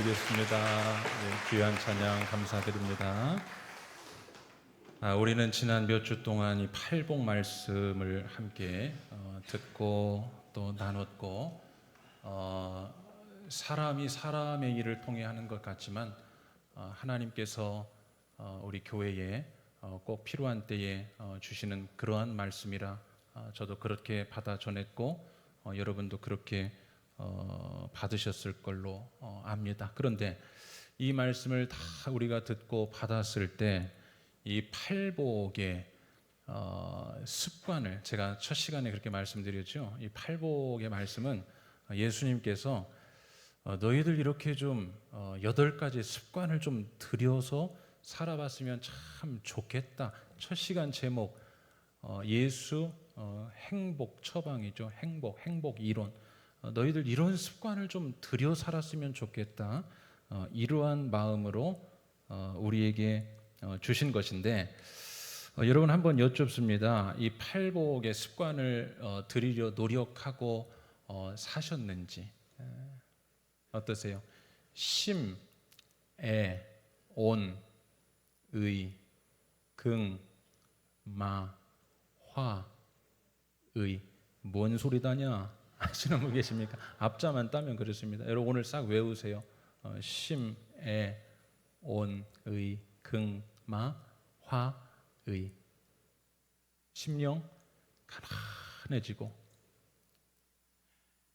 드리겠습니다. 네, 귀한 찬양 감사드립니다. 우리는 지난 몇 주 동안 이 팔복 말씀을 함께 듣고 또 나눴고, 사람이 사람의 일을 통해 하는 것 같지만 하나님께서 우리 교회에 꼭 필요한 때에 주시는 그러한 말씀이라 저도 그렇게 받아 전했고, 여러분도 그렇게 받으셨을 걸로 압니다. 그런데 이 말씀을 다 우리가 듣고 받았을 때 이 팔복의 습관을 제가 첫 시간에 그렇게 말씀드렸죠. 이 팔복의 말씀은 예수님께서 너희들 이렇게 좀 8가지 습관을 좀 들여서 살아봤으면 참 좋겠다. 첫 시간 제목 예수 행복 처방이죠. 행복 이론. 너희들 이런 습관을 좀 들여 살았으면 좋겠다. 이러한 마음으로 우리에게 주신 것인데, 여러분 한번 여쭙습니다. 이 팔복의 습관을 들이려 노력하고 사셨는지 어떠세요? 심, 애, 온, 의, 긍, 마, 화, 의. 뭔 소리다냐? 아시는 분 계십니까? 앞자만 따면 그렇습니다. 여러분 오늘 싹 외우세요. 심, 애, 온, 의, 긍, 마, 화, 의. 심령 가난해지고,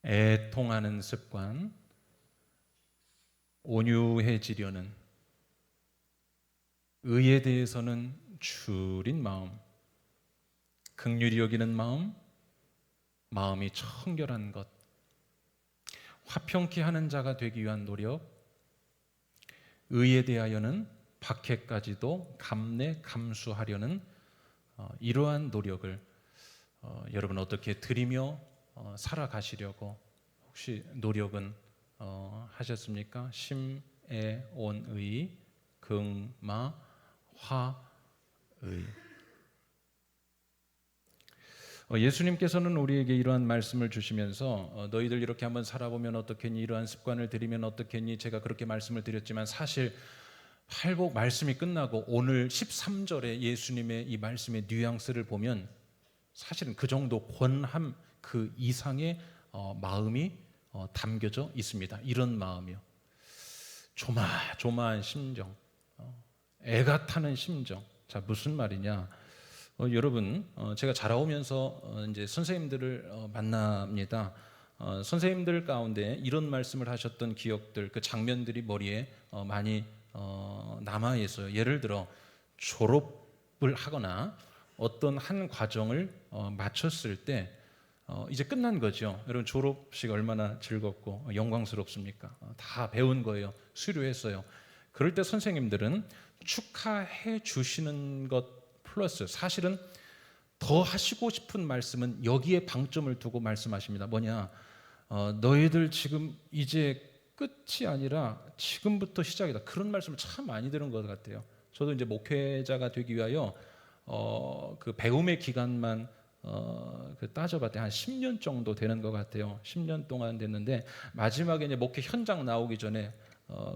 애통하는 습관, 온유해지려는, 의에 대해서는 줄인 마음, 긍휼히 여기는 마음, 마음이 청결한 것, 화평케 하는 자가 되기 위한 노력, 의에 대하여는 박해까지도 감내 감수하려는 이러한 노력을 여러분 어떻게 드리며 살아가시려고 혹시 노력은 하셨습니까? 심, 애, 온, 의, 긍, 마, 화, 의. 예수님께서는 우리에게 이러한 말씀을 주시면서 너희들 이렇게 한번 살아보면 어떻겠니? 이러한 습관을 들이면 어떻겠니? 제가 그렇게 말씀을 드렸지만 사실 팔복 말씀이 끝나고 오늘 13절에 예수님의 이 말씀의 뉘앙스를 보면 사실은 그 정도 권함 그 이상의 마음이 담겨져 있습니다. 이런 마음이요. 조마조마한 심정, 애가 타는 심정. 자, 무슨 말이냐? 여러분, 제가 자라오면서 이제 선생님들을 만납니다. 선생님들 가운데 이런 말씀을 하셨던 기억들, 그 장면들이 머리에 많이 남아 있어요. 예를 들어 졸업을 하거나 어떤 한 과정을 마쳤을 때 이제 끝난 거죠. 여러분 졸업식 얼마나 즐겁고 영광스럽습니까? 다 배운 거예요. 수료했어요. 그럴 때 선생님들은 축하해 주시는 것 플러스 사실은 더 하시고 싶은 말씀은 여기에 방점을 두고 말씀하십니다. 뭐냐? 너희들 지금 이제 끝이 아니라 지금부터 시작이다. 그런 말씀을 참 많이 들은 것 같아요. 저도 이제 목회자가 되기 위하여 그 배움의 기간만 따져봤더니 한 10년 정도 되는 것 같아요. 10년 동안 됐는데 마지막에 이제 목회 현장 나오기 전에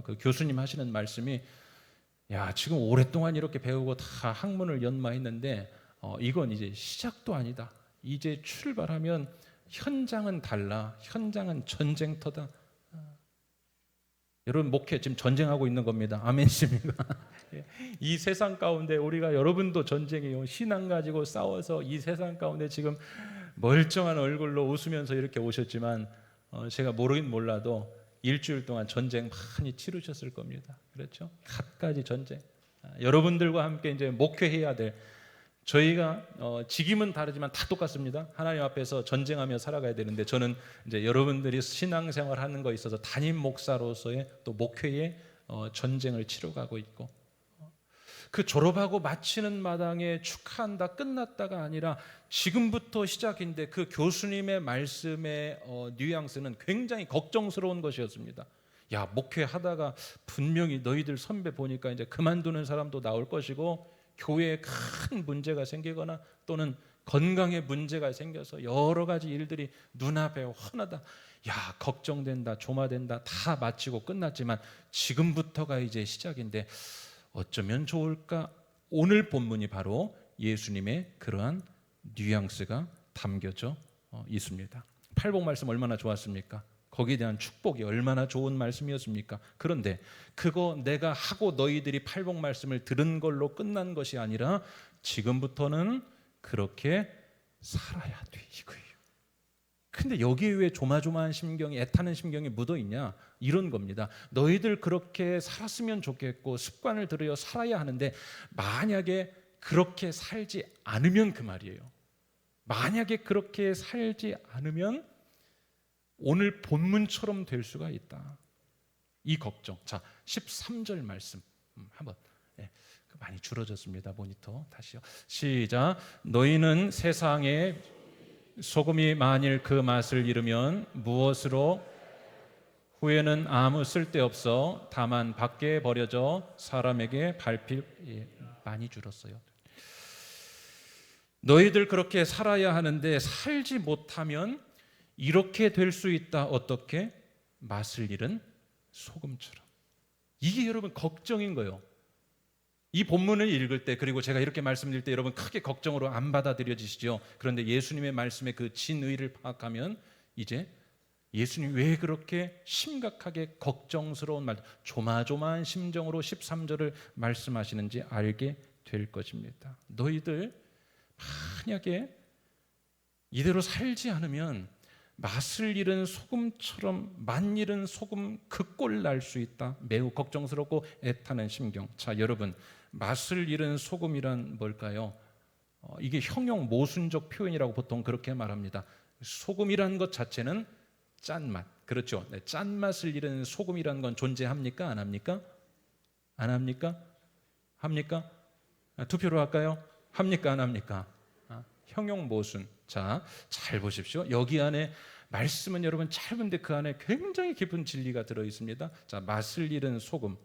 그 교수님 하시는 말씀이 야, 지금 오랫동안 이렇게 배우고 다 학문을 연마했는데 이건 이제 시작도 아니다. 이제 출발하면 현장은 달라. 현장은 전쟁터다. 여러분 목회 지금 전쟁하고 있는 겁니다. 아멘입니까? 이 세상 가운데 우리가 여러분도 전쟁이요. 신앙 가지고 싸워서 이 세상 가운데 지금 멀쩡한 얼굴로 웃으면서 이렇게 오셨지만 제가 모르긴 몰라도 일주일 동안 전쟁 많이 치르셨을 겁니다. 그렇죠? 갖가지 전쟁. 여러분들과 함께 이제 목회해야 될 저희가 직임은 다르지만 다 똑같습니다. 하나님 앞에서 전쟁하며 살아가야 되는데 저는 이제 여러분들이 신앙생활하는 거 있어서 담임 목사로서의 또 목회의 전쟁을 치러가고 있고 그 졸업하고 마치는 마당에 축하한다 끝났다가 아니라 지금부터 시작인데 그 교수님의 말씀의 뉘앙스는 굉장히 걱정스러운 것이었습니다. 야, 목회하다가 분명히 너희들 선배 보니까 이제 그만두는 사람도 나올 것이고 교회에 큰 문제가 생기거나 또는 건강에 문제가 생겨서 여러 가지 일들이 눈앞에 훤하다. 야, 걱정된다, 조마된다, 다 마치고 끝났지만 지금부터가 이제 시작인데 어쩌면 좋을까? 오늘 본문이 바로 예수님의 그러한 뉘앙스가 담겨져 있습니다. 팔복 말씀 얼마나 좋았습니까? 거기에 대한 축복이 얼마나 좋은 말씀이었습니까? 그런데 그거 내가 하고 너희들이 팔복 말씀을 들은 걸로 끝난 것이 아니라 지금부터는 그렇게 살아야 돼, 이거예요. 근데 여기에 왜 조마조마한 심경이, 애타는 심경이 묻어 있냐? 이런 겁니다. 너희들 그렇게 살았으면 좋겠고 습관을 들여 살아야 하는데 만약에 그렇게 살지 않으면 그 말이에요. 만약에 그렇게 살지 않으면 오늘 본문처럼 될 수가 있다. 이 걱정. 자, 13절 말씀 한번. 많이 줄어졌습니다. 모니터 다시요. 시작. 너희는 세상에 소금이 만일 그 맛을 잃으면 무엇으로? 후에는 아무 쓸데없어 다만 밖에 버려져 사람에게 밟힐. 많이 줄었어요. 너희들 그렇게 살아야 하는데 살지 못하면 이렇게 될 수 있다. 어떻게? 맛을 잃은 소금처럼. 이게 여러분 걱정인 거예요. 이 본문을 읽을 때, 그리고 제가 이렇게 말씀드릴 때 여러분 크게 걱정으로 안 받아들여지시죠. 그런데 예수님의 말씀의 그 진의를 파악하면 이제 예수님 왜 그렇게 심각하게 걱정스러운 말, 조마조마한 심정으로 13절을 말씀하시는지 알게 될 것입니다. 너희들 만약에 이대로 살지 않으면 맛을 잃은 소금처럼 맛 잃은 소금 그 꼴 날 수 있다. 매우 걱정스럽고 애타는 심경. 자, 여러분, 맛을 잃은 소금이란 뭘까요? 이게 형용 모순적 표현이라고 보통 그렇게 말합니다. 소금이라는 것 자체는 짠맛, 그렇죠? 네, 짠맛을 잃은 소금이라는 건 존재합니까? 안 합니까? 안 합니까? 합니까? 투표로 할까요? 합니까? 안 합니까? 형용 모순. 자, 잘 보십시오. 여기 안에 말씀은 여러분 짧은데 그 안에 굉장히 깊은 진리가 들어 있습니다. 자, 맛을 잃은 소금.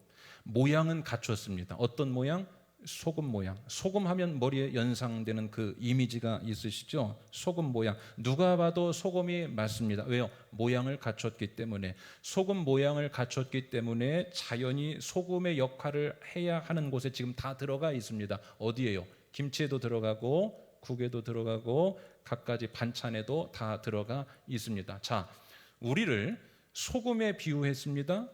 모양은 갖췄습니다. 어떤 모양? 소금 모양. 소금 하면 머리에 연상되는 그 이미지가 있으시죠? 소금 모양. 누가 봐도 소금이 맞습니다. 왜요? 모양을 갖췄기 때문에. 소금 모양을 갖췄기 때문에 자연히 소금의 역할을 해야 하는 곳에 지금 다 들어가 있습니다. 어디예요? 김치에도 들어가고 국에도 들어가고 갖가지 반찬에도 다 들어가 있습니다. 자, 우리를 소금에 비유했습니다.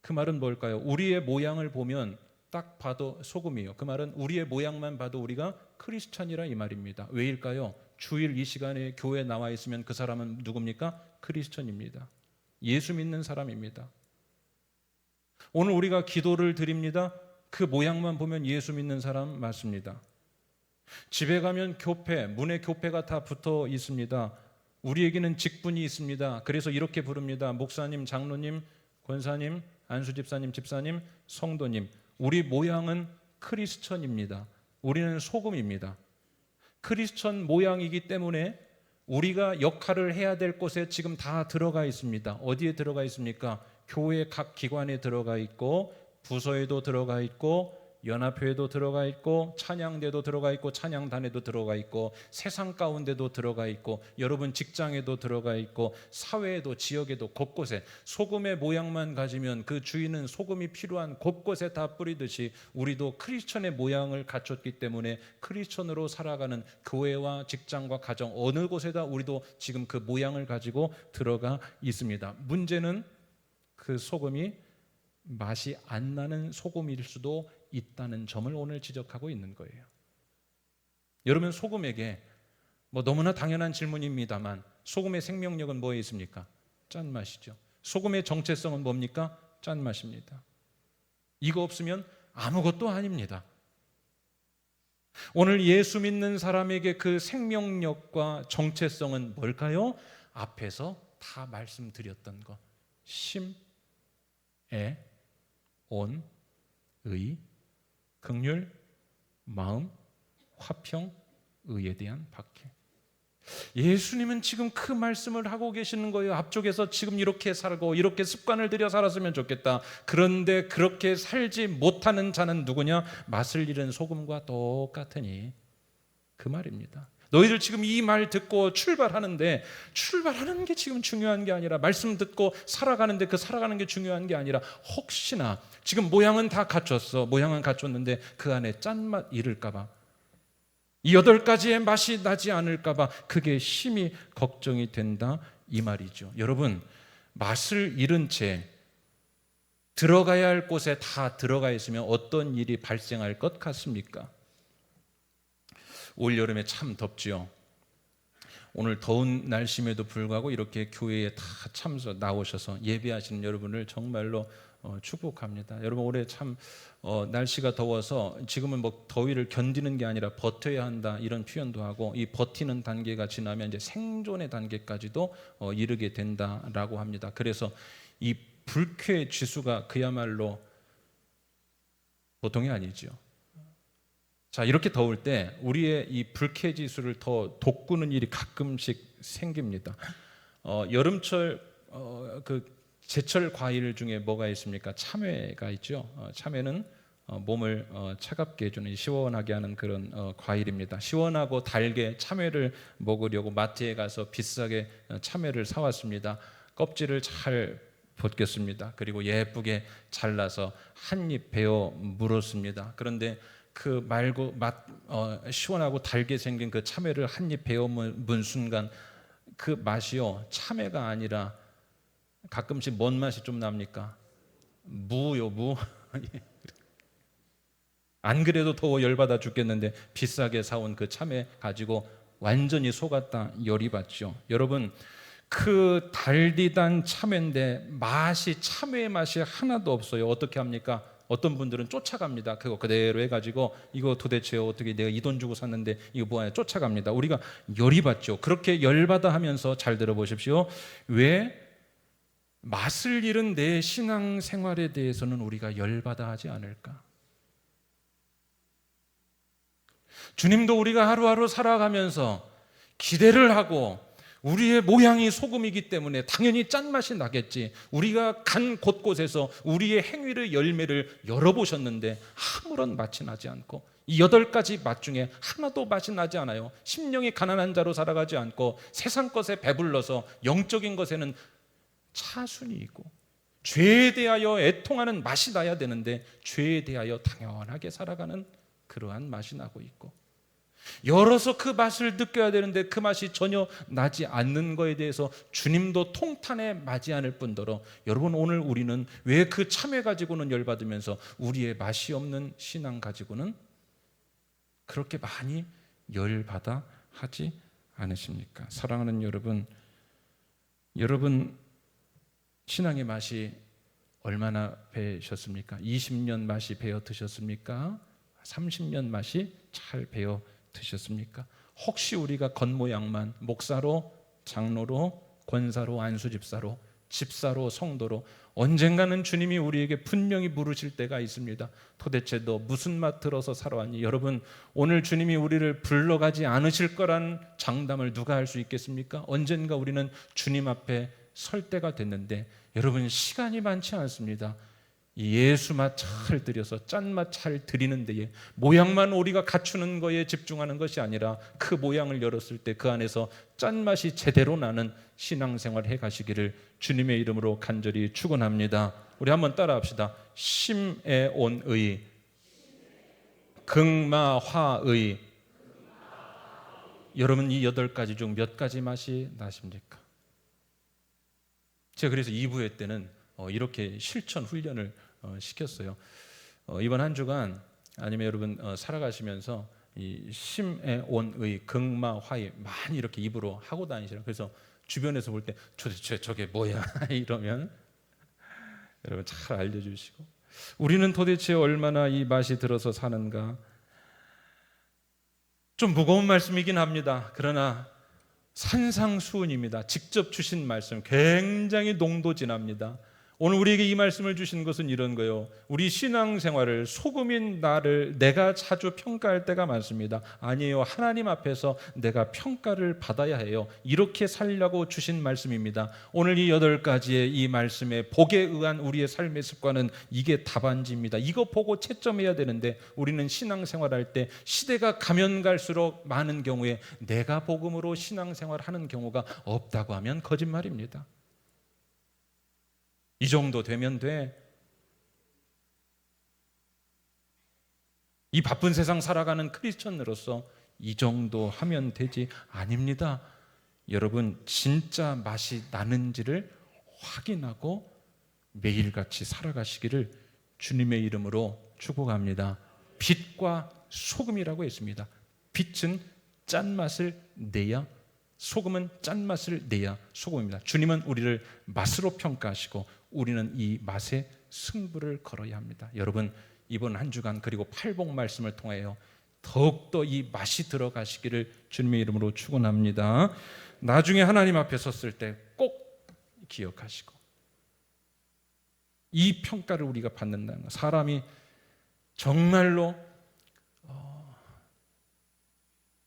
그 말은 뭘까요? 우리의 모양을 보면 딱 봐도 소금이에요. 그 말은 우리의 모양만 봐도 우리가 크리스찬이라 이 말입니다. 왜일까요? 주일 이 시간에 교회에 나와 있으면 그 사람은 누굽니까? 크리스찬입니다. 예수 믿는 사람입니다. 오늘 우리가 기도를 드립니다. 그 모양만 보면 예수 믿는 사람 맞습니다. 집에 가면 교패, 문에 교패가 다 붙어 있습니다. 우리에게는 직분이 있습니다. 그래서 이렇게 부릅니다. 목사님, 장로님, 권사님, 안수집사님, 집사님, 성도님. 우리 모양은 크리스천입니다. 우리는 소금입니다. 크리스천 모양이기 때문에 우리가 역할을 해야 될 곳에 지금 다 들어가 있습니다. 어디에 들어가 있습니까? 교회 각 기관에 들어가 있고, 부서에도 들어가 있고, 연합회에도 들어가 있고, 찬양대도 들어가 있고, 찬양단에도 들어가 있고, 세상 가운데도 들어가 있고, 여러분 직장에도 들어가 있고, 사회에도, 지역에도 곳곳에 소금의 모양만 가지면 그 주인은 소금이 필요한 곳곳에 다 뿌리듯이 우리도 크리스천의 모양을 갖췄기 때문에 크리스천으로 살아가는 교회와 직장과 가정 어느 곳에다 우리도 지금 그 모양을 가지고 들어가 있습니다. 문제는 그 소금이 맛이 안 나는 소금일 수도 있다는 점을 오늘 지적하고 있는 거예요. 여러분, 소금에게 너무나 당연한 질문입니다만 소금의 생명력은 뭐에 있습니까? 짠맛이죠. 소금의 정체성은 뭡니까? 짠맛입니다. 이거 없으면 아무것도 아닙니다. 오늘 예수 믿는 사람에게 그 생명력과 정체성은 뭘까요? 앞에서 다 말씀드렸던 것. 심, 애, 온, 의, 긍휼, 마음, 화평, 의에 대한 박해. 예수님은 지금 그 말씀을 하고 계시는 거예요. 앞쪽에서 지금 이렇게 살고 이렇게 습관을 들여 살았으면 좋겠다. 그런데 그렇게 살지 못하는 자는 누구냐? 맛을 잃은 소금과 똑같으니 그 말입니다. 너희들 지금 이 말 듣고 출발하는데 출발하는 게 지금 중요한 게 아니라 말씀 듣고 살아가는데 그 살아가는 게 중요한 게 아니라 혹시나 지금 모양은 다 갖췄어. 모양은 갖췄는데 그 안에 짠맛 잃을까 봐, 이 8가지의 맛이 나지 않을까 봐 그게 심히 걱정이 된다 이 말이죠. 여러분, 맛을 잃은 채 들어가야 할 곳에 다 들어가 있으면 어떤 일이 발생할 것 같습니까? 올 여름에 참 덥지요. 오늘 더운 날씨에도 불구하고 이렇게 교회에 다 참석 나오셔서 예배하시는 여러분을 정말로 축복합니다. 여러분, 올해 참 날씨가 더워서 지금은 뭐 더위를 견디는 게 아니라 버텨야 한다 이런 표현도 하고, 이 버티는 단계가 지나면 이제 생존의 단계까지도 이르게 된다라고 합니다. 그래서 이 불쾌 지수가 그야말로 보통이 아니죠. 자, 이렇게 더울 때 우리의 이 불쾌 지수를 더 돋구는 일이 가끔씩 생깁니다. 여름철 그 제철 과일 중에 뭐가 있습니까? 참외가 있죠. 참외는 몸을 차갑게 해주는, 시원하게 하는 그런 과일입니다. 시원하고 달게 참외를 먹으려고 마트에 가서 비싸게 참외를 사왔습니다. 껍질을 잘 벗겼습니다. 그리고 예쁘게 잘라서 한 입 베어 물었습니다. 그런데 그 말고 시원하고 달게 생긴 그 참외를 한 입 베어 문 순간 그 맛이요, 참외가 아니라 가끔씩 뭔 맛이 좀 납니까? 무요, 무. 안 그래도 더워 열받아 죽겠는데 비싸게 사온 그 참외 가지고 완전히 속았다 열이 받죠. 여러분, 그 달디단 참외인데 맛이, 참외의 맛이 하나도 없어요. 어떻게 합니까? 어떤 분들은 쫓아갑니다. 그거 그대로 해가지고 이거 도대체 어떻게 내가 이 돈 주고 샀는데 이거 뭐야, 쫓아갑니다. 우리가 열이 받죠. 그렇게 열받아 하면서 잘 들어보십시오. 왜 맛을 잃은 내 신앙생활에 대해서는 우리가 열받아 하지 않을까? 주님도 우리가 하루하루 살아가면서 기대를 하고, 우리의 모양이 소금이기 때문에 당연히 짠맛이 나겠지, 우리가 간 곳곳에서 우리의 행위의 열매를 열어보셨는데 아무런 맛이 나지 않고, 이 8가지 맛 중에 하나도 맛이 나지 않아요. 심령이 가난한 자로 살아가지 않고 세상 것에 배불러서 영적인 것에는 차순이 있고, 죄에 대하여 애통하는 맛이 나야 되는데 죄에 대하여 당연하게 살아가는 그러한 맛이 나고 있고, 열어서 그 맛을 느껴야 되는데 그 맛이 전혀 나지 않는 것에 대해서 주님도 통탄에 맞지 않을 뿐더러, 여러분, 오늘 우리는 왜 그 참회 가지고는 열받으면서 우리의 맛이 없는 신앙 가지고는 그렇게 많이 열받아 하지 않으십니까? 사랑하는 여러분, 여러분 신앙의 맛이 얼마나 배셨습니까? 20년 맛이 배어 드셨습니까? 30년 맛이 잘 배어 드셨습니까? 혹시 우리가 겉모양만 목사로, 장로로, 권사로, 안수집사로, 집사로, 성도로 언젠가는 주님이 우리에게 분명히 물으실 때가 있습니다. 도대체 너 무슨 맛 들어서 살아왔니? 여러분, 오늘 주님이 우리를 불러가지 않으실 거란 장담을 누가 할 수 있겠습니까? 언젠가 우리는 주님 앞에 설 때가 됐는데, 여러분, 시간이 많지 않습니다. 예수 맛 잘 들여서 짠맛 잘 드리는 데에 모양만 우리가 갖추는 거에 집중하는 것이 아니라 그 모양을 열었을 때 그 안에서 짠맛이 제대로 나는 신앙생활 해가시기를 주님의 이름으로 간절히 축원합니다. 우리 한번 따라합시다. 심에 온의, 극마화의. 여러분, 이 8가지 중 몇 가지 맛이 나십니까? 제가 그래서 2부회 때는 이렇게 실천 훈련을 시켰어요. 이번 한 주간, 아니면 여러분 살아가시면서 이 심에 온의, 극마화의 많이 이렇게 입으로 하고 다니시라. 그래서 주변에서 볼 때 도대체 저게 뭐야 이러면 여러분 잘 알려주시고, 우리는 도대체 얼마나 이 맛이 들어서 사는가. 좀 무거운 말씀이긴 합니다. 그러나 산상수훈입니다. 직접 주신 말씀 굉장히 농도 진합니다. 오늘 우리에게 이 말씀을 주신 것은 이런 거예요. 우리 신앙생활을 소금인 나를 내가 자주 평가할 때가 많습니다. 아니에요. 하나님 앞에서 내가 평가를 받아야 해요. 이렇게 살려고 주신 말씀입니다. 오늘 이 8가지의 이 말씀의 복에 의한 우리의 삶의 습관은 이게 답안지입니다. 이거 보고 채점해야 되는데 우리는 신앙생활할 때 시대가 가면 갈수록 많은 경우에 내가 복음으로 신앙생활하는 경우가 없다고 하면 거짓말입니다. 이 정도 되면 돼. 이 바쁜 세상 살아가는 크리스천으로서 이 정도 하면 되지. 아닙니다. 여러분, 진짜 맛이 나는지를 확인하고 매일같이 살아가시기를 주님의 이름으로 축복합니다. 빛과 소금이라고 했습니다. 빛은 짠맛을 내야, 소금은 짠맛을 내야 소금입니다. 주님은 우리를 맛으로 평가하시고 우리는 이 맛에 승부를 걸어야 합니다. 여러분, 이번 한 주간 그리고 팔복 말씀을 통하여 더욱더 이 맛이 들어가시기를 주님의 이름으로 축원합니다. 나중에 하나님 앞에 섰을 때 꼭 기억하시고 이 평가를 우리가 받는다는 것. 사람이 정말로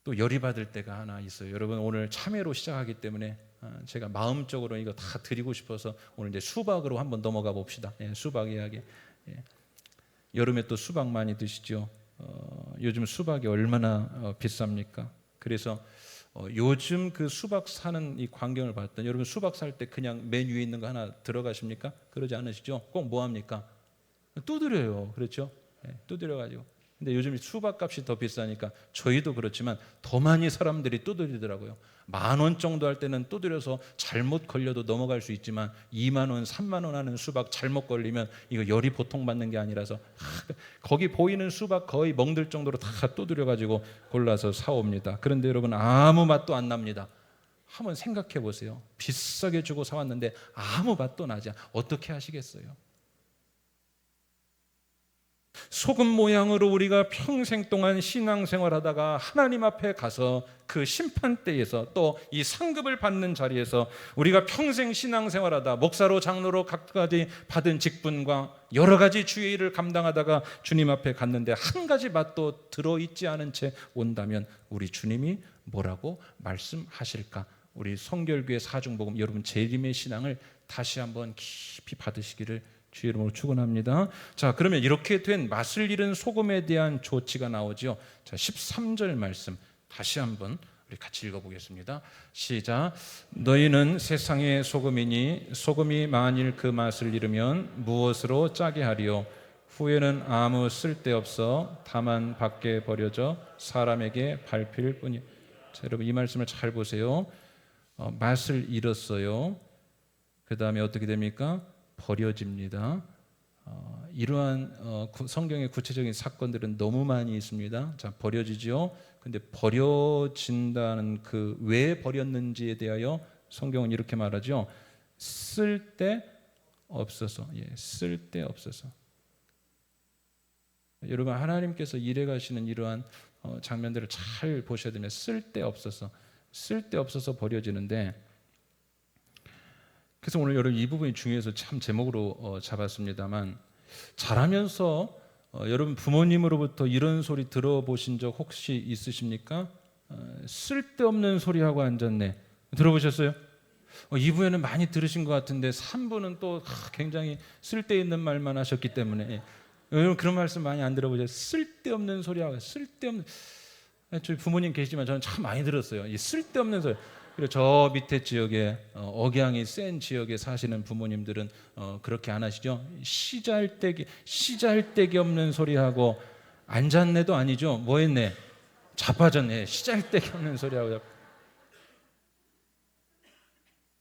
또 열이 받을 때가 하나 있어요. 여러분, 오늘 참회로 시작하기 때문에 제가 마음적으로 이거 다 드리고 싶어서 오늘 이제 수박으로 한번 넘어가 봅시다. 수박 이야기. 여름에 또 수박 많이 드시죠. 요즘 수박이 얼마나 비쌉니까? 그래서 요즘 그 수박 사는 이 광경을 봤더니, 여러분 수박 살 때 그냥 맨 위에 있는 거 하나 들어가십니까? 그러지 않으시죠? 꼭 뭐 합니까? 두드려요. 그렇죠? 두드려가지고. 근데 요즘 수박 값이 더 비싸니까 저희도 그렇지만 더 많이 사람들이 두드리더라고요. 10,000원 정도 할 때는 두드려서 잘못 걸려도 넘어갈 수 있지만 20,000원, 30,000원 하는 수박 잘못 걸리면 이거 열이 보통 받는 게 아니라서 거기 보이는 수박 거의 멍들 정도로 다 두드려가지고 골라서 사옵니다. 그런데 여러분, 아무 맛도 안 납니다. 한번 생각해 보세요. 비싸게 주고 사왔는데 아무 맛도 나지 않아. 어떻게 하시겠어요? 소금 모양으로 우리가 평생 동안 신앙생활하다가 하나님 앞에 가서 그 심판대에서 또 이 상급을 받는 자리에서 우리가 평생 신앙생활하다 목사로 장로로 각가지 받은 직분과 여러 가지 주의 일을 감당하다가 주님 앞에 갔는데 한 가지 맛도 들어있지 않은 채 온다면 우리 주님이 뭐라고 말씀하실까? 우리 성결교회 사중복음 여러분 재림의 신앙을 다시 한번 깊이 받으시기를 주의 이름으로 축원합니다. 자, 그러면 이렇게 된 맛을 잃은 소금에 대한 조치가 나오죠. 자, 13절 말씀 다시 한번 우리 같이 읽어보겠습니다. 시작. 너희는 세상의 소금이니 소금이 만일 그 맛을 잃으면 무엇으로 짜게 하리요? 후에는 아무 쓸데없어 다만 밖에 버려져 사람에게 밟힐 뿐이. 자, 여러분 이 말씀을 잘 보세요. 맛을 잃었어요. 그 다음에 어떻게 됩니까? 버려집니다. 이러한 성경의 구체적인 사건들은 너무 많이 있습니다. 자, 버려지죠. 근데 버려진다는 그 왜 버렸는지에 대하여 성경은 이렇게 말하죠. 쓸데 없어서. 쓸데 없어서. 여러분, 하나님께서 일해 가시는 이러한 장면들을 잘 보셔야 됩니다. 쓸데 없어서 버려지는데, 그래서 오늘 여러분 이 부분이 중요해서 참 제목으로 잡았습니다만, 자라면서 여러분 부모님으로부터 이런 소리 들어보신 적 혹시 있으십니까? 쓸데없는 소리하고 앉았네. 들어보셨어요? 2부에는 많이 들으신 것 같은데 3부는 또 굉장히 쓸데있는 말만 하셨기 때문에 여러분 그런 말씀 많이 안 들어보셨어요? 쓸데없는 소리하고 쓸데없는. 저희 부모님 계시지만 저는 참 많이 들었어요. 이 쓸데없는 소리. 그리고 저 밑에 지역에 억양이 센 지역에 사시는 부모님들은 그렇게 안 하시죠? 시잘데기 없는 소리하고 앉았네도 아니죠. 뭐 했네? 자빠졌네. 시잘데기 없는 소리하고.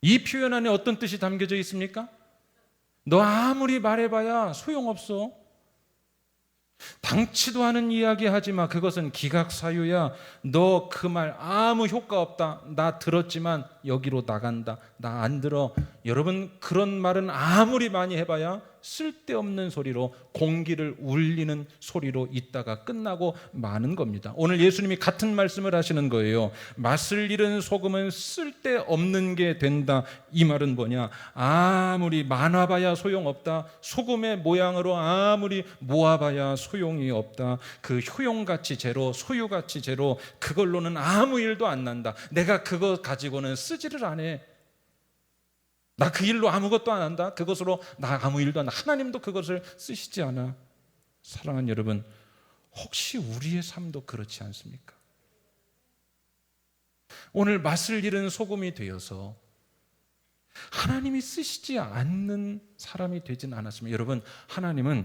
이 표현 안에 어떤 뜻이 담겨져 있습니까? 너 아무리 말해봐야 소용없어. 당치도 않은 이야기 하지 마. 그것은 기각사유야. 너 그 말 아무 효과 없다. 나 들었지만 여기로 나간다. 나 안 들어. 여러분, 그런 말은 아무리 많이 해봐야 쓸데없는 소리로, 공기를 울리는 소리로 있다가 끝나고 마는 겁니다. 오늘 예수님이 같은 말씀을 하시는 거예요. 맛을 잃은 소금은 쓸데없는 게 된다. 이 말은 뭐냐? 아무리 많아봐야 소용없다. 소금의 모양으로 아무리 모아봐야 소용이 없다. 그 효용가치 제로, 소유가치 제로, 그걸로는 아무 일도 안 난다. 내가 그거 가지고는 쓰지를 않아. 나 그 일로 아무것도 안 한다. 그것으로 나 아무 일도 안 한다. 하나님도 그것을 쓰시지 않아. 사랑하는 여러분, 혹시 우리의 삶도 그렇지 않습니까? 오늘 맛을 잃은 소금이 되어서 하나님이 쓰시지 않는 사람이 되진 않았습니다. 여러분, 하나님은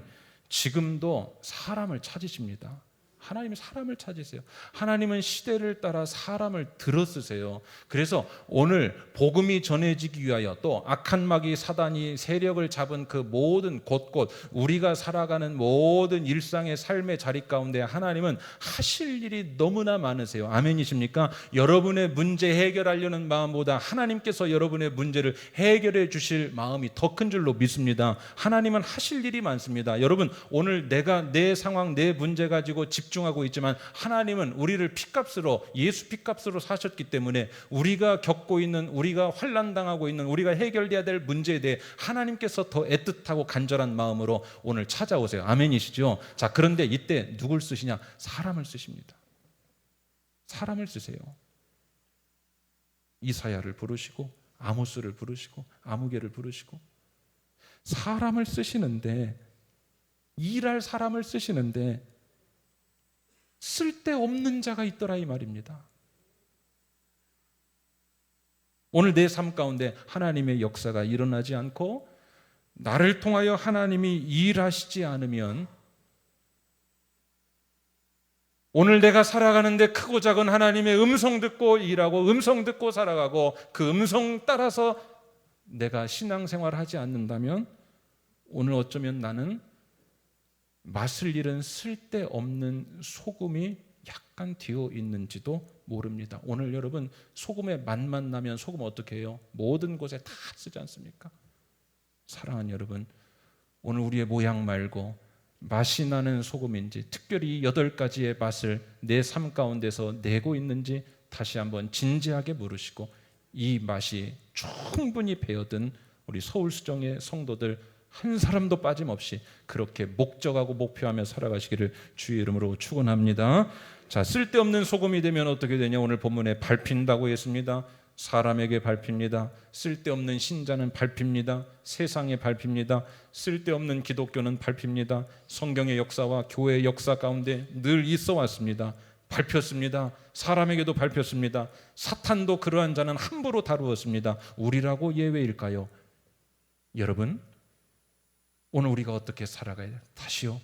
지금도 사람을 찾으십니다. 하나님은 사람을 찾으세요. 하나님은 시대를 따라 사람을 들어 쓰세요. 그래서 오늘 복음이 전해지기 위하여 또 악한 마귀 사단이 세력을 잡은 그 모든 곳곳 우리가 살아가는 모든 일상의 삶의 자리 가운데 하나님은 하실 일이 너무나 많으세요. 아멘이십니까? 여러분의 문제 해결하려는 마음보다 하나님께서 여러분의 문제를 해결해 주실 마음이 더 큰 줄로 믿습니다. 하나님은 하실 일이 많습니다. 여러분, 오늘 내가 내 상황, 내 문제 가지고 집중하고 있지만 하나님은 우리를 피값으로, 예수 피값으로 사셨기 때문에 우리가 겪고 있는, 우리가 환난당하고 있는, 우리가 해결돼야 될 문제에 대해 하나님께서 더 애틋하고 간절한 마음으로 오늘 찾아오세요. 아멘이시죠? 자, 그런데 이때 누굴 쓰시냐? 사람을 쓰십니다. 사람을 쓰세요. 이사야를 부르시고 아모스를 부르시고 아무개를 부르시고 사람을 쓰시는데, 일할 사람을 쓰시는데 쓸데없는 자가 있더라 이 말입니다. 오늘 내 삶 가운데 하나님의 역사가 일어나지 않고 나를 통하여 하나님이 일하시지 않으면 오늘 내가 살아가는데 크고 작은 하나님의 음성 듣고 일하고 음성 듣고 살아가고 그 음성 따라서 내가 신앙생활을 하지 않는다면 오늘 어쩌면 나는 맛을 잃은 쓸데없는 소금이 약간 되어 있는지도 모릅니다. 오늘 여러분, 소금의 맛만 나면 소금 어떻게 해요? 모든 곳에 다 쓰지 않습니까? 사랑하는 여러분, 오늘 우리의 모양 말고 맛이 나는 소금인지, 특별히 8가지의 맛을 내 삶 가운데서 내고 있는지 다시 한번 진지하게 물으시고, 이 맛이 충분히 배어든 우리 서울수정의 성도들 한 사람도 빠짐없이 그렇게 목적하고 목표하며 살아가시기를 주의 이름으로 축원합니다. 자, 쓸데없는 소금이 되면 어떻게 되냐? 오늘 본문에 밟힌다고 했습니다. 사람에게 밟힙니다. 쓸데없는 신자는 밟힙니다. 세상에 밟힙니다. 쓸데없는 기독교는 밟힙니다. 성경의 역사와 교회의 역사 가운데 늘 있어 왔습니다. 밟혔습니다. 사람에게도 밟혔습니다. 사탄도 그러한 자는 함부로 다루었습니다. 우리라고 예외일까요? 여러분, 오늘 우리가 어떻게 살아가야 돼요? 다시요,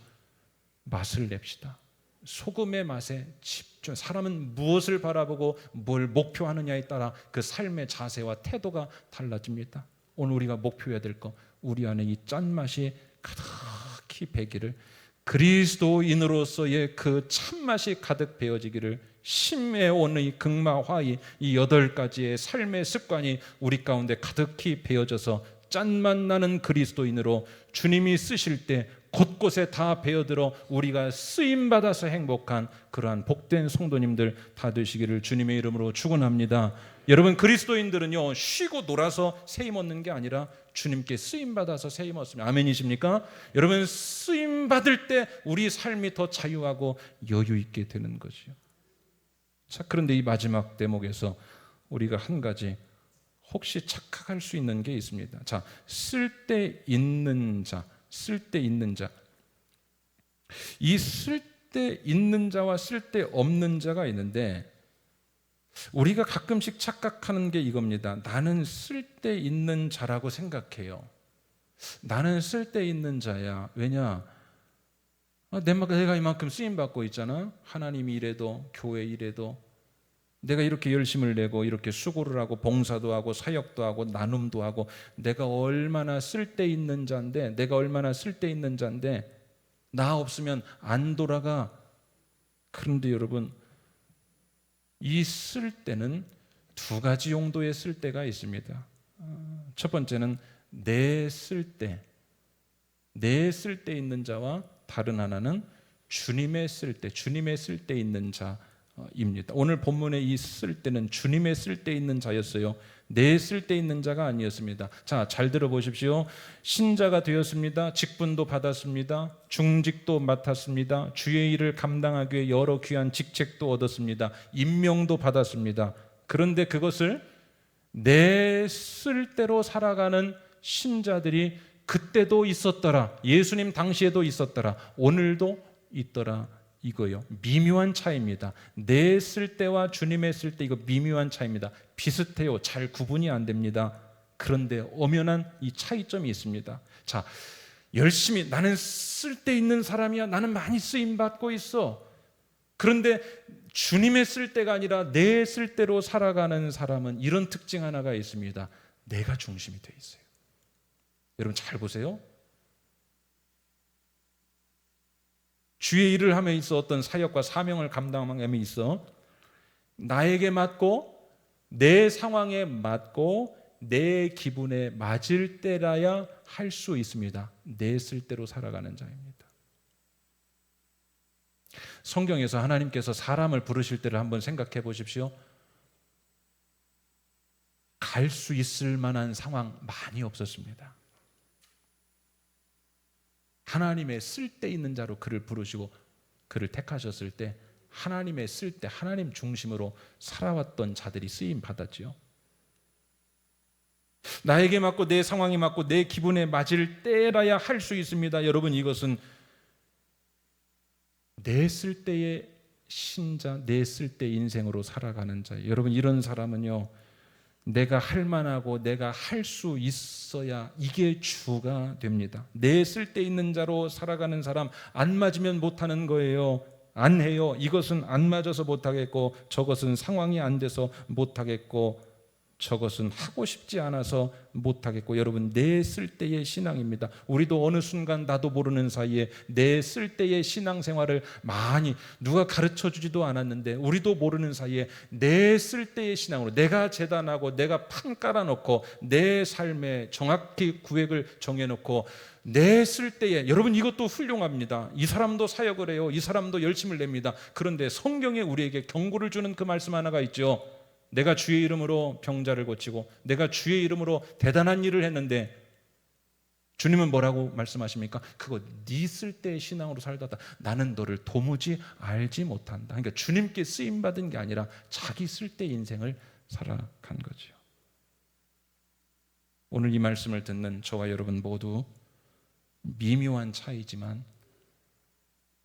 맛을 냅시다. 소금의 맛에 집중. 사람은 무엇을 바라보고 뭘 목표하느냐에 따라 그 삶의 자세와 태도가 달라집니다. 오늘 우리가 목표해야 될 것, 우리 안에 이 짠맛이 가득히 배기를, 그리스도인으로서의 그 참맛이 가득 배어지기를, 심해온의 극마화의 이 8가지의 삶의 습관이 우리 가운데 가득히 배어져서 짠맛 나는 그리스도인으로 주님이 쓰실 때 곳곳에 다 배어들어 우리가 쓰임받아서 행복한 그러한 복된 성도님들 다 되시기를 주님의 이름으로 축원합니다. 여러분, 그리스도인들은요, 쉬고 놀아서 세임 얻는 게 아니라 주님께 쓰임받아서 세임 얻습니다. 아멘이십니까? 여러분, 쓰임받을 때 우리 삶이 더 자유하고 여유 있게 되는 것이요. 자, 그런데 이 마지막 대목에서 우리가 한 가지 혹시 착각할 수 있는 게 있습니다. 자, 쓸데있는 자, 쓸데있는 자. 이 쓸데있는 자와 쓸데없는 자가 있는데 우리가 가끔씩 착각하는 게 이겁니다. 나는 쓸데있는 자라고 생각해요. 나는 쓸데있는 자야. 왜냐? 내가 이만큼 쓰임받고 있잖아. 하나님 일에도 교회 일에도 내가 이렇게 열심을 내고 이렇게 수고를 하고 봉사도 하고 사역도 하고 나눔도 하고 내가 얼마나 쓸데있는 자인데, 내가 얼마나 쓸데있는 자인데 나 없으면 안 돌아가. 그런데 여러분, 이 쓸데는 2가지 용도의 쓸데가 있습니다. 첫 번째는 내 쓸데. 내 쓸데 있는 자와 다른 하나는 주님의 쓸데, 주님의 쓸데 있는 자입니다. 오늘 본문의 이 쓸데는 주님의 쓸데 있는 자였어요. 내 쓸데 있는 자가 아니었습니다. 자, 잘 들어보십시오. 신자가 되었습니다. 직분도 받았습니다. 중직도 맡았습니다. 주의 일을 감당하기 위해 여러 귀한 직책도 얻었습니다. 임명도 받았습니다. 그런데 그것을 내 쓸대로 살아가는 신자들이 그때도 있었더라. 예수님 당시에도 있었더라. 오늘도 있더라. 이거요. 미묘한 차이입니다. 내 쓸때와 주님의 쓸때, 이거 미묘한 차이입니다. 비슷해요. 잘 구분이 안 됩니다. 그런데 엄연한 이 차이점이 있습니다. 자, 열심히 나는 쓸데 있는 사람이야. 나는 많이 쓰임 받고 있어. 그런데 주님의 쓸데가 아니라 내 쓸데로 살아가는 사람은 이런 특징 하나가 있습니다. 내가 중심이 돼 있어요. 여러분 잘 보세요. 주의 일을 함에 있어 어떤 사역과 사명을 감당함에 있어 나에게 맞고 내 상황에 맞고 내 기분에 맞을 때라야 할 수 있습니다. 내 쓸대로 살아가는 자입니다. 성경에서 하나님께서 사람을 부르실 때를 한번 생각해 보십시오. 갈 수 있을 만한 상황 많이 없었습니다. 하나님의 쓸데 있는 자로 그를 부르시고 그를 택하셨을 때 하나님의 쓸데, 하나님 중심으로 살아왔던 자들이 쓰임 받았지요. 나에게 맞고 내 상황이 맞고 내 기분에 맞을 때라야 할 수 있습니다. 여러분, 이것은 내 쓸때의 신자, 내 쓸때 인생으로 살아가는 자예요. 여러분, 이런 사람은요, 내가 할 만하고 내가 할 수 있어야 이게 주가 됩니다. 내 쓸데 있는 자로 살아가는 사람, 안 맞으면 못하는 거예요. 안 해요. 이것은 안 맞아서 못하겠고, 저것은 상황이 안 돼서 못하겠고, 저것은 하고 싶지 않아서 못하겠고. 여러분, 내 쓸때의 신앙입니다. 우리도 어느 순간 나도 모르는 사이에 내 쓸때의 신앙생활을 많이 누가 가르쳐주지도 않았는데 우리도 모르는 사이에 내 쓸때의 신앙으로 내가 재단하고 내가 판 깔아놓고 내 삶에 정확히 구획을 정해놓고 내 쓸때에, 여러분 이것도 훌륭합니다. 이 사람도 사역을 해요. 이 사람도 열심을 냅니다. 그런데 성경에 우리에게 경고를 주는 그 말씀 하나가 있죠. 내가 주의 이름으로 병자를 고치고 내가 주의 이름으로 대단한 일을 했는데 주님은 뭐라고 말씀하십니까? 그거 네 쓸때의 신앙으로 살다 나는 너를 도무지 알지 못한다. 그러니까 주님께 쓰임받은 게 아니라 자기 쓸때의 인생을 살아간 거죠. 오늘 이 말씀을 듣는 저와 여러분 모두 미묘한 차이지만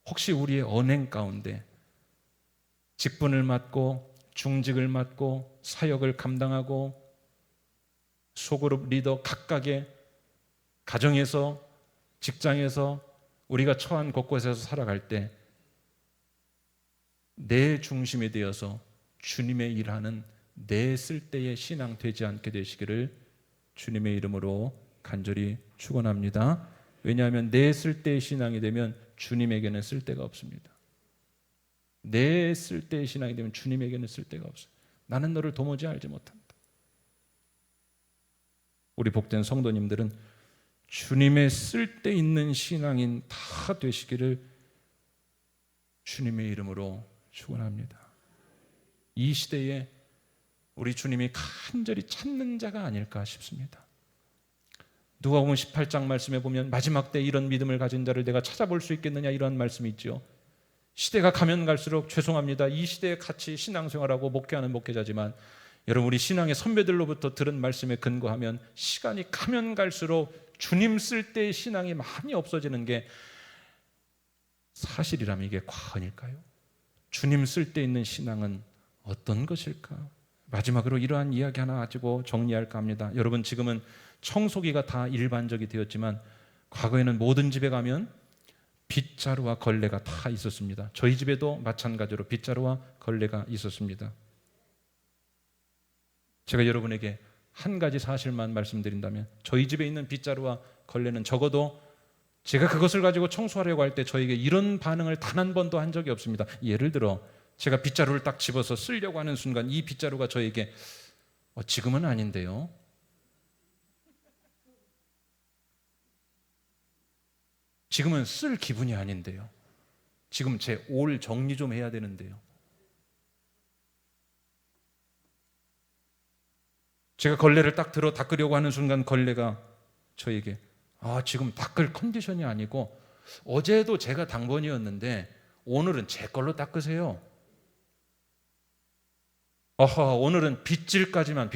혹시 우리의 언행 가운데 직분을 맡고 중직을 맡고 사역을 감당하고 소그룹 리더 각각의 가정에서 직장에서 우리가 처한 곳곳에서 살아갈 때 내 중심이 되어서 주님의 일하는 내 쓸때의 신앙 되지 않게 되시기를 주님의 이름으로 간절히 축원합니다. 왜냐하면 내 쓸때의 신앙이 되면 주님에게는 쓸데가 없습니다. 내 쓸때의 신앙이 되면 주님에게는 쓸데가 없어요. 나는 너를 도무지 알지 못한다. 우리 복된 성도님들은 주님의 쓸데 있는 신앙인 다 되시기를 주님의 이름으로 축원합니다. 이 시대에 우리 주님이 간절히 찾는 자가 아닐까 싶습니다. 누가복음 18장 말씀에 보면 마지막 때 이런 믿음을 가진 자를 내가 찾아볼 수 있겠느냐 이런 말씀이 있죠. 시대가 가면 갈수록 죄송합니다. 이 시대에 같이 신앙생활하고 목회하는 목회자지만 여러분 우리 신앙의 선배들로부터 들은 말씀에 근거하면 시간이 가면 갈수록 주님 쓸 때의 신앙이 많이 없어지는 게 사실이라면 이게 과언일까요? 주님 쓸 때 있는 신앙은 어떤 것일까? 마지막으로 이러한 이야기 하나 가지고 정리할까 합니다. 여러분 지금은 청소기가 다 일반적이 되었지만 과거에는 모든 집에 가면 빗자루와 걸레가 다 있었습니다. 저희 집에도 마찬가지로 빗자루와 걸레가 있었습니다. 제가 여러분에게 한 가지 사실만 말씀드린다면 저희 집에 있는 빗자루와 걸레는 적어도 제가 그것을 가지고 청소하려고 할 때 저에게 이런 반응을 단 한 번도 한 적이 없습니다. 예를 들어 제가 빗자루를 딱 집어서 쓰려고 하는 순간 이 빗자루가 저에게 지금은 아닌데요, 지금은 쓸 기분이 아닌데요. 지금 제 올 정리 좀 해야 되는데요. 제가 걸레를 딱 들어 닦으려고 하는 순간 걸레가 저에게 지금 닦을 컨디션이 아니고 어제도 제가 당번이었는데 오늘은 제 걸로 닦으세요. 오늘은 빗자루질까지만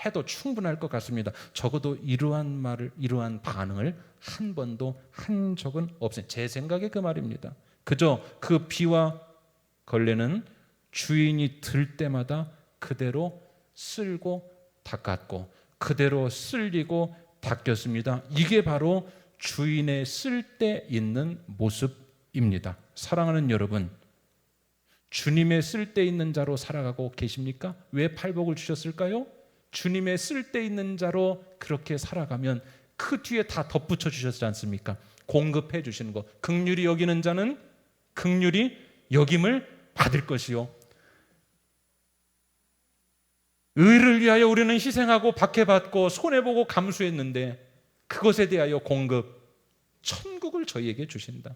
해도 충분할 것 같습니다. 적어도 이러한 반응을 한 번도 한 적은 없어요. 제 생각에 그 말입니다. 그저 그 비와 걸레는 주인이 들 때마다 그대로 쓸고 닦았고 그대로 쓸리고 닦였습니다. 이게 바로 주인의 쓸데 있는 모습입니다. 사랑하는 여러분, 주님의 쓸데 있는 자로 살아가고 계십니까? 왜 팔복을 주셨을까요? 주님의 쓸데 있는 자로 그렇게 살아가면 그 뒤에 다 덧붙여 주셨지 않습니까? 공급해 주시는 것. 긍휼히 여기는 자는 긍휼히 여김을 받을 것이요, 의를 위하여 우리는 희생하고 박해받고 손해보고 감수했는데 그것에 대하여 공급, 천국을 저희에게 주신다.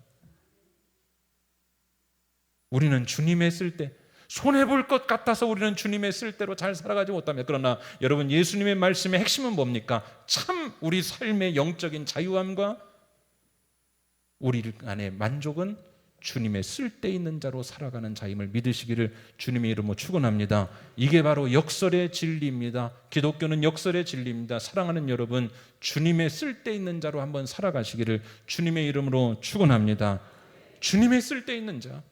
우리는 주님의 쓸데, 손해볼 것 같아서 우리는 주님의 쓸대로 잘 살아가지 못합니다. 그러나 여러분, 예수님의 말씀의 핵심은 뭡니까? 참 우리 삶의 영적인 자유함과 우리 안의 만족은 주님의 쓸데있는 자로 살아가는 자임을 믿으시기를 주님의 이름으로 축원합니다. 이게 바로 역설의 진리입니다. 기독교는 역설의 진리입니다. 사랑하는 여러분, 주님의 쓸데있는 자로 한번 살아가시기를 주님의 이름으로 축원합니다. 주님의 쓸데있는 자.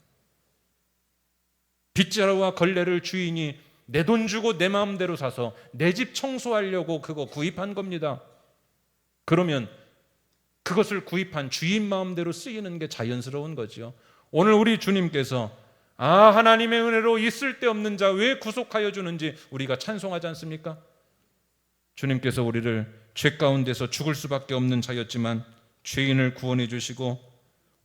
빗자루와 걸레를 주인이 내 돈 주고 내 마음대로 사서 내 집 청소하려고 그거 구입한 겁니다. 그러면 그것을 구입한 주인 마음대로 쓰이는 게 자연스러운 거죠. 오늘 우리 주님께서 하나님의 은혜로 이 쓸데없는 자 왜 구속하여 주는지 우리가 찬송하지 않습니까? 주님께서 우리를 죄 가운데서 죽을 수밖에 없는 자였지만 죄인을 구원해 주시고,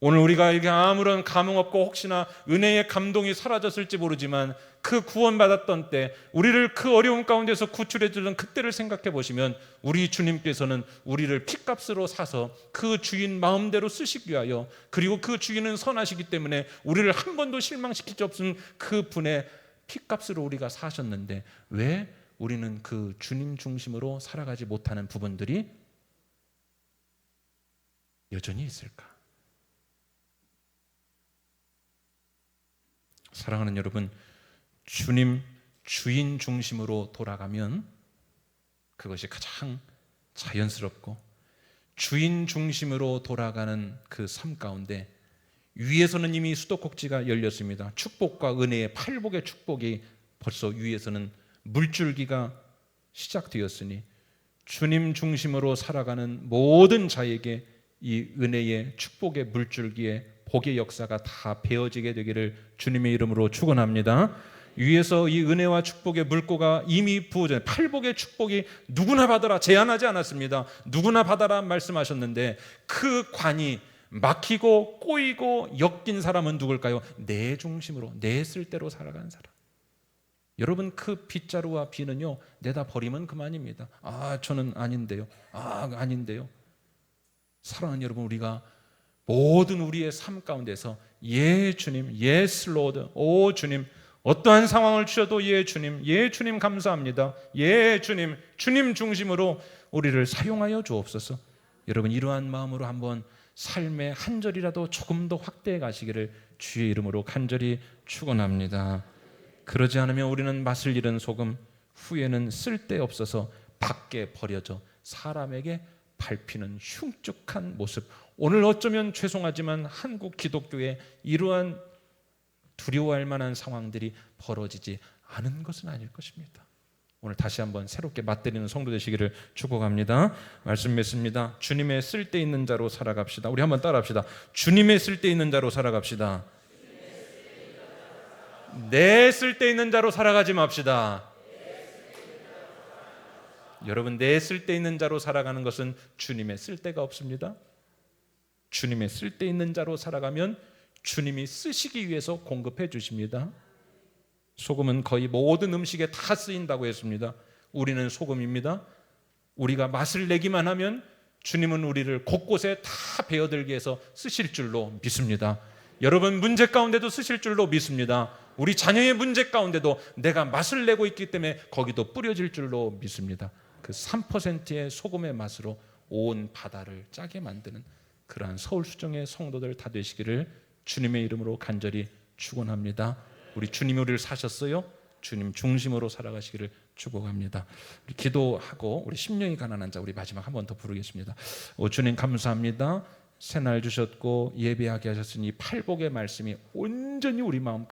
오늘 우리가 이게 아무런 감흥 없고 혹시나 은혜의 감동이 사라졌을지 모르지만 그 구원받았던 때 우리를 그 어려움 가운데서 구출해 주던 그때를 생각해 보시면 우리 주님께서는 우리를 핏값으로 사서 그 주인 마음대로 쓰시기 위하여, 그리고 그 주인은 선하시기 때문에 우리를 한 번도 실망시킬 수 없는 그 분의 핏값으로 우리가 사셨는데 왜 우리는 그 주님 중심으로 살아가지 못하는 부분들이 여전히 있을까? 사랑하는 여러분, 주님 주인 중심으로 돌아가면 그것이 가장 자연스럽고, 주인 중심으로 돌아가는 그 삶 가운데 위에서는 이미 수도꼭지가 열렸습니다. 축복과 은혜의 팔복의 축복이 벌써 위에서는 물줄기가 시작되었으니 주님 중심으로 살아가는 모든 자에게 이 은혜의 축복의 물줄기에 복의 역사가 다 베어지게 되기를 주님의 이름으로 축원합니다. 위에서 이 은혜와 축복의 물고가 이미 부어져, 팔복의 축복이 누구나 받아라 제한하지 않았습니다. 누구나 받아라 말씀하셨는데 그 관이 막히고 꼬이고 엮인 사람은 누굴까요? 내 중심으로, 내 쓸대로 살아가는 사람. 여러분, 그 빗자루와 비는요 내다 버리면 그만입니다. 저는 아닌데요. 아닌데요. 사랑하는 여러분, 우리가 모든 우리의 삶 가운데서 예 주님, 예스 로드, 오 주님, 어떠한 상황을 주셔도 예 주님 감사합니다. 예 주님, 주님 중심으로 우리를 사용하여 주옵소서. 여러분, 이러한 마음으로 한번 삶의 한 절이라도 조금 더 확대해 가시기를 주의 이름으로 간절히 축원합니다. 그러지 않으면 우리는 맛을 잃은 소금, 후에는 쓸데없어서 밖에 버려져 사람에게 밟히는 흉측한 모습. 오늘 어쩌면 죄송하지만 한국 기독교에 이러한 두려워할 만한 상황들이 벌어지지 않은 것은 아닐 것입니다. 오늘 다시 한번 새롭게 맞들이는 성도 되시기를 축복합니다. 말씀 맺습니다. 주님의 쓸데있는 자로 살아갑시다. 우리 한번 따라합시다. 주님의 쓸데있는 자로 살아갑시다. 내 쓸데있는 자로 살아가지 맙시다. 여러분, 내 쓸데있는 자로 살아가는 것은 주님의 쓸데가 없습니다. 주님의 쓸데있는 자로 살아가면 주님이 쓰시기 위해서 공급해 주십니다. 소금은 거의 모든 음식에 다 쓰인다고 했습니다. 우리는 소금입니다. 우리가 맛을 내기만 하면 주님은 우리를 곳곳에 다 베어들게 해서 쓰실 줄로 믿습니다. 여러분 문제 가운데도 쓰실 줄로 믿습니다. 우리 자녀의 문제 가운데도 내가 맛을 내고 있기 때문에 거기도 뿌려질 줄로 믿습니다. 그 3%의 소금의 맛으로 온 바다를 짜게 만드는 그러한 서울수정의 성도들 다 되시기를 주님의 이름으로 간절히 축원합니다. 우리 주님이 우리를 사셨어요. 주님 중심으로 살아가시기를 축복합니다. 우리 기도하고 우리 심령이 가난한 자 우리 마지막 한 번 더 부르겠습니다. 주님 감사합니다. 새날 주셨고 예배하게 하셨으니 팔복의 말씀이 온전히 우리 마음